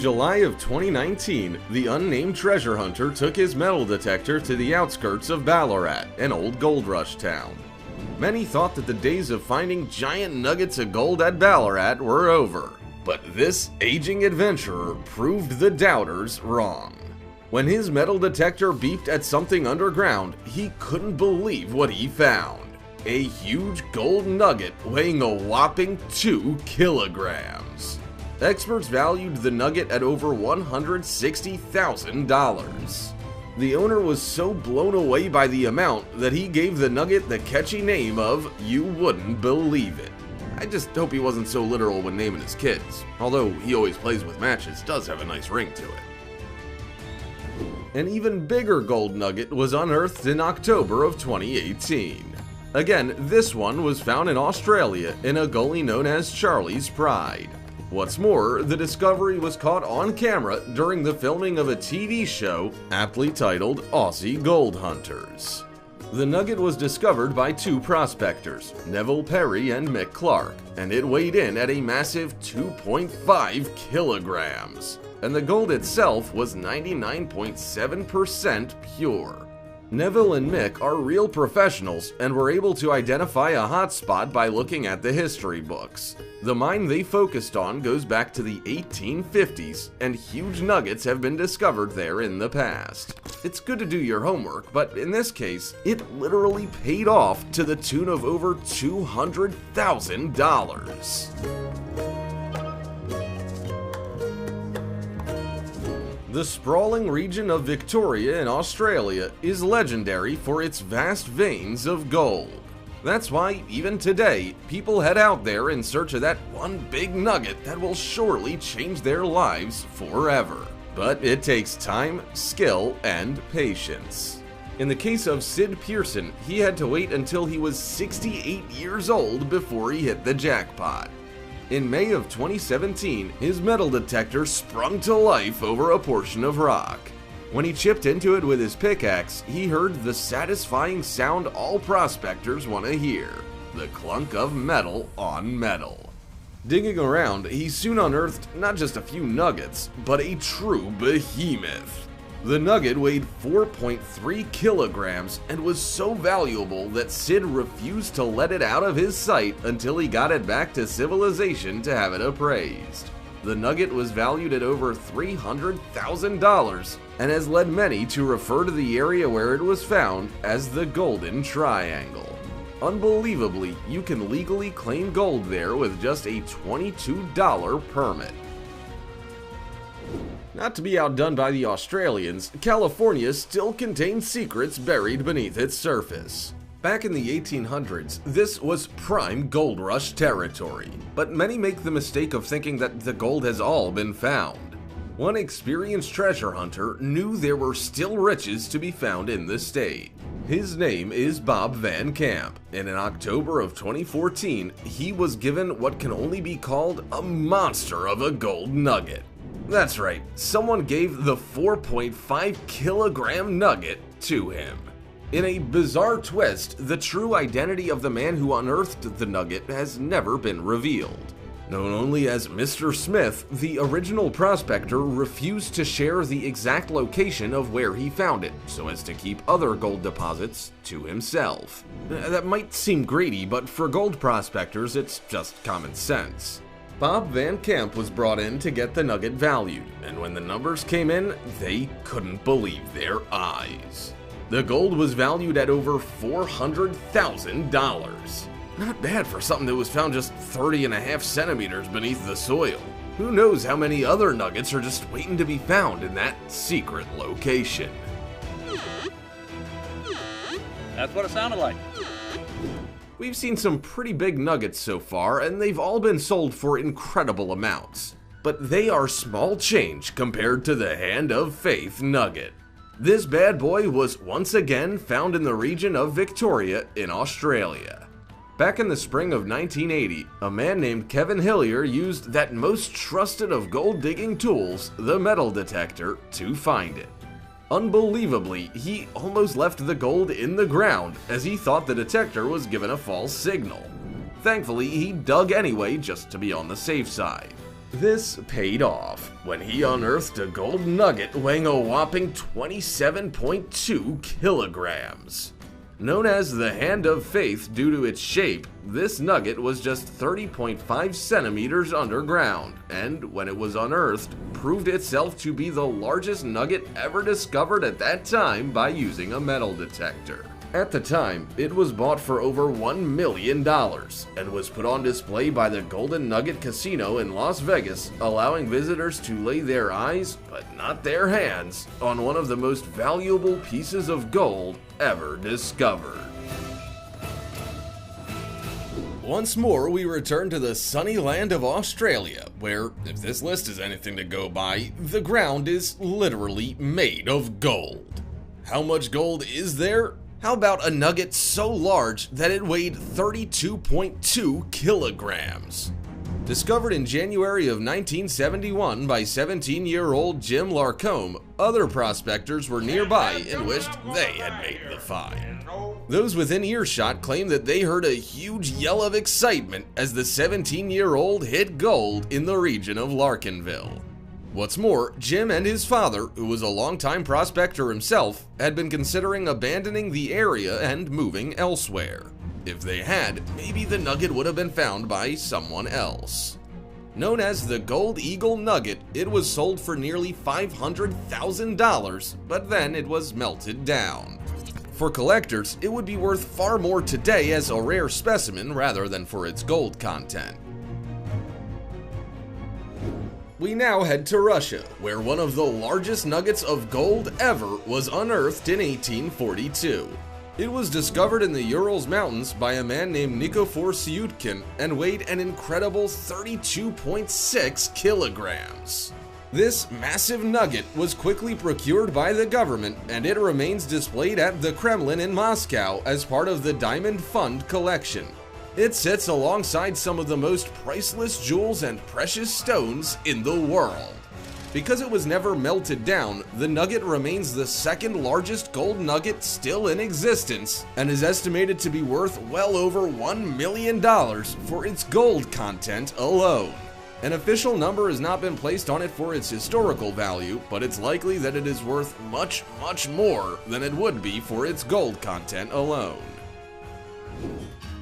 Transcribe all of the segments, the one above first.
July of 2019, the unnamed treasure hunter took his metal detector to the outskirts of Ballarat, an old gold rush town. Many thought that the days of finding giant nuggets of gold at Ballarat were over, but this aging adventurer proved the doubters wrong. When his metal detector beeped at something underground, he couldn't believe what he found. A huge gold nugget weighing a whopping 2 kilograms. Experts valued the nugget at over $160,000. The owner was so blown away by the amount that he gave the nugget the catchy name of "You Wouldn't Believe It." I just hope he wasn't so literal when naming his kids, although he always plays with matches, does have a nice ring to it. An even bigger gold nugget was unearthed in October of 2018. Again, this one was found in Australia in a gully known as Charlie's Pride. What's more, the discovery was caught on camera during the filming of a TV show aptly titled Aussie Gold Hunters. The nugget was discovered by two prospectors, Neville Perry and Mick Clark, and it weighed in at a massive 2.5 kilograms. And the gold itself was 99.7% pure. Neville and Mick are real professionals and were able to identify a hotspot by looking at the history books. The mine they focused on goes back to the 1850s, and huge nuggets have been discovered there in the past. It's good to do your homework, but in this case, it literally paid off to the tune of over $200,000. The sprawling region of Victoria in Australia is legendary for its vast veins of gold. That's why, even today, people head out there in search of that one big nugget that will surely change their lives forever. But it takes time, skill, and patience. In the case of Sid Pearson, he had to wait until he was 68 years old before he hit the jackpot. In May of 2017, his metal detector sprung to life over a portion of rock. When he chipped into it with his pickaxe, he heard the satisfying sound all prospectors want to hear: the clunk of metal on metal. Digging around, he soon unearthed not just a few nuggets, but a true behemoth. The nugget weighed 4.3 kilograms and was so valuable that Sid refused to let it out of his sight until he got it back to civilization to have it appraised. The nugget was valued at over $300,000 and has led many to refer to the area where it was found as the Golden Triangle. Unbelievably, you can legally claim gold there with just a $22 permit. Not to be outdone by the Australians, California still contains secrets buried beneath its surface. Back in the 1800s, this was prime gold rush territory, but many make the mistake of thinking that the gold has all been found. One experienced treasure hunter knew there were still riches to be found in the state. His name is Bob Van Camp, and in October of 2014, he was given what can only be called a monster of a gold nugget. That's right, someone gave the 4.5 kilogram nugget to him. In a bizarre twist, the true identity of the man who unearthed the nugget has never been revealed. Known only as Mr. Smith, the original prospector refused to share the exact location of where he found it, so as to keep other gold deposits to himself. That might seem greedy, but for gold prospectors, it's just common sense. Bob Van Camp was brought in to get the nugget valued, and when the numbers came in, they couldn't believe their eyes. The gold was valued at over $400,000. Not bad for something that was found just 30.5 centimeters beneath the soil. Who knows how many other nuggets are just waiting to be found in that secret location. That's what it sounded like. We've seen some pretty big nuggets so far, and they've all been sold for incredible amounts. But they are small change compared to the Hand of Faith nugget. This bad boy was once again found in the region of Victoria in Australia. Back in the spring of 1980, a man named Kevin Hillier used that most trusted of gold digging tools, the metal detector, to find it. Unbelievably, he almost left the gold in the ground as he thought the detector was given a false signal. Thankfully, he dug anyway just to be on the safe side. This paid off when he unearthed a gold nugget weighing a whopping 27.2 kilograms. Known as the Hand of Faith due to its shape, this nugget was just 30.5 centimeters underground, and when it was unearthed, proved itself to be the largest nugget ever discovered at that time by using a metal detector. At the time, it was bought for over $1 million and was put on display by the Golden Nugget Casino in Las Vegas, allowing visitors to lay their eyes, but not their hands, on one of the most valuable pieces of gold ever discovered. Once more, we return to the sunny land of Australia, where, if this list is anything to go by, the ground is literally made of gold. How much gold is there? How about a nugget so large that it weighed 32.2 kilograms? Discovered in January of 1971 by 17-year-old Jim Larcombe, other prospectors were nearby and wished they had made the find. Those within earshot claim that they heard a huge yell of excitement as the 17-year-old hit gold in the region of Larkinville. What's more, Jim and his father, who was a longtime prospector himself, had been considering abandoning the area and moving elsewhere. If they had, maybe the nugget would have been found by someone else. Known as the Gold Eagle Nugget, it was sold for nearly $500,000, but then it was melted down. For collectors, it would be worth far more today as a rare specimen rather than for its gold content. We now head to Russia, where one of the largest nuggets of gold ever was unearthed in 1842. It was discovered in the Urals Mountains by a man named Nikifor Syutkin and weighed an incredible 32.6 kilograms. This massive nugget was quickly procured by the government, and it remains displayed at the Kremlin in Moscow as part of the Diamond Fund collection. It sits alongside some of the most priceless jewels and precious stones in the world. Because it was never melted down, the nugget remains the second largest gold nugget still in existence and is estimated to be worth well over $1 million for its gold content alone. An official number has not been placed on it for its historical value, but it's likely that it is worth much, much more than it would be for its gold content alone.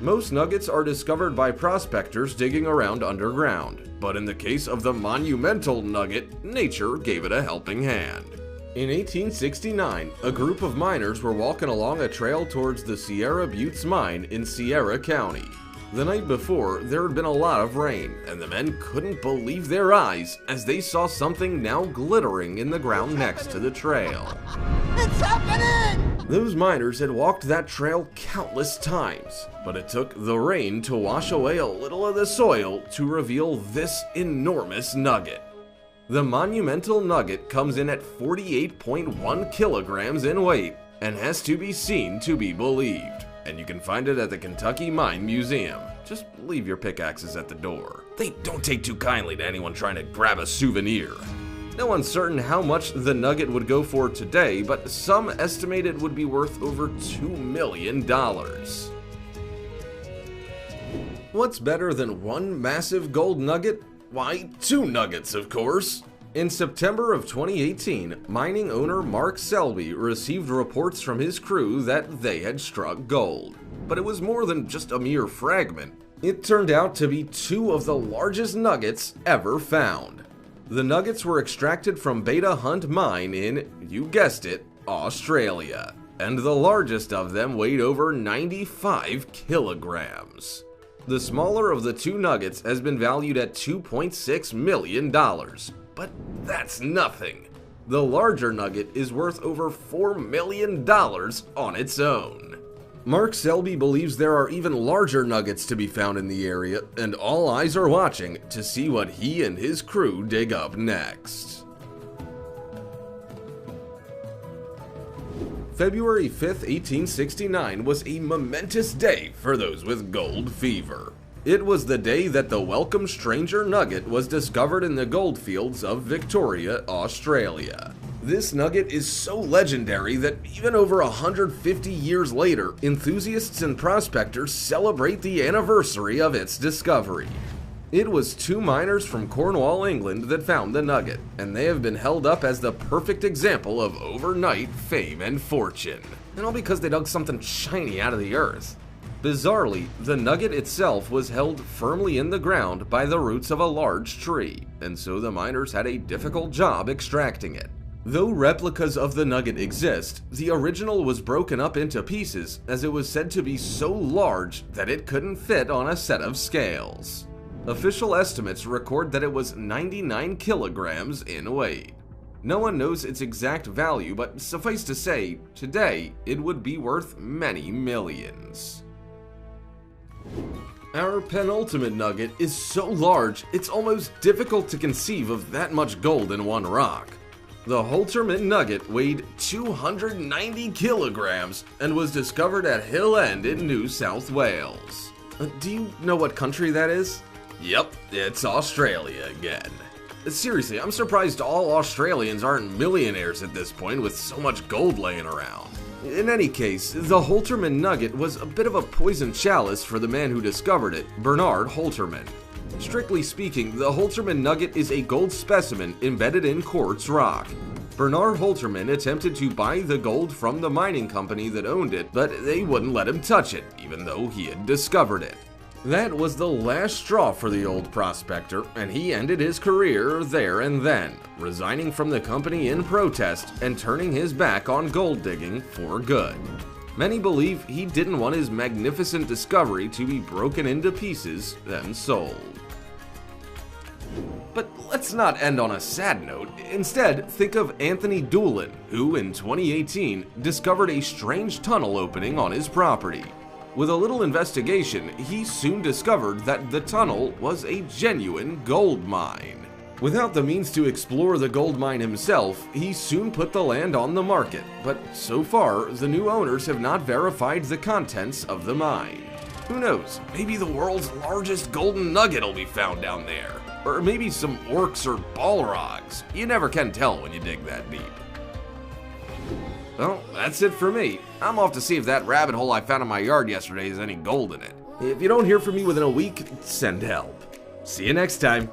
Most nuggets are discovered by prospectors digging around underground, but in the case of the monumental nugget, nature gave it a helping hand. In 1869, a group of miners were walking along a trail towards the Sierra Buttes mine in Sierra County. The night before, there had been a lot of rain, and the men couldn't believe their eyes as they saw something now glittering in the ground next to the trail. It's happening! Those miners had walked that trail countless times, but it took the rain to wash away a little of the soil to reveal this enormous nugget. The monumental nugget comes in at 48.1 kilograms in weight and has to be seen to be believed, and you can find it at the Kentucky Mine Museum. Just leave your pickaxes at the door. They don't take too kindly to anyone trying to grab a souvenir. No one's certain how much the nugget would go for today, but some estimate it would be worth over $2 million. What's better than one massive gold nugget? Why, two nuggets, of course. In September of 2018, mining owner Mark Selby received reports from his crew that they had struck gold. But it was more than just a mere fragment. It turned out to be two of the largest nuggets ever found. The nuggets were extracted from Beta Hunt Mine in, you guessed it, Australia, and the largest of them weighed over 95 kilograms. The smaller of the two nuggets has been valued at $2.6 million, but that's nothing. The larger nugget is worth over $4 million on its own. Mark Selby believes there are even larger nuggets to be found in the area, and all eyes are watching to see what he and his crew dig up next. February 5th, 1869 was a momentous day for those with gold fever. It was the day that the welcome stranger nugget was discovered in the goldfields of Victoria, Australia. This nugget is so legendary that even over 150 years later, enthusiasts and prospectors celebrate the anniversary of its discovery. It was two miners from Cornwall, England that found the nugget, and they have been held up as the perfect example of overnight fame and fortune. And all because they dug something shiny out of the earth. Bizarrely, the nugget itself was held firmly in the ground by the roots of a large tree, and so the miners had a difficult job extracting it. Though replicas of the nugget exist, the original was broken up into pieces as it was said to be so large that it couldn't fit on a set of scales. Official estimates record that it was 99 kilograms in weight. No one knows its exact value, but suffice to say, today it would be worth many millions. Our penultimate nugget is so large, it's almost difficult to conceive of that much gold in one rock. The Holterman nugget weighed 290 kilograms and was discovered at Hill End in New South Wales. Do you know what country that is? Yep, it's Australia again. Seriously, I'm surprised all Australians aren't millionaires at this point with so much gold laying around. In any case, the Holterman nugget was a bit of a poison chalice for the man who discovered it, Bernard Holterman. Strictly speaking, the Holterman nugget is a gold specimen embedded in quartz rock. Bernard Holterman attempted to buy the gold from the mining company that owned it, but they wouldn't let him touch it, even though he had discovered it. That was the last straw for the old prospector, and he ended his career there and then, resigning from the company in protest and turning his back on gold digging for good. Many believe he didn't want his magnificent discovery to be broken into pieces and sold. But let's not end on a sad note. Instead, think of Anthony Doolin, who in 2018 discovered a strange tunnel opening on his property. With a little investigation, he soon discovered that the tunnel was a genuine gold mine. Without the means to explore the gold mine himself, he soon put the land on the market, but so far, the new owners have not verified the contents of the mine. Who knows, maybe the world's largest golden nugget will be found down there. Or maybe some orcs or balrogs. You never can tell when you dig that deep. Well, that's it for me. I'm off to see if that rabbit hole I found in my yard yesterday has any gold in it. If you don't hear from me within a week, send help. See you next time.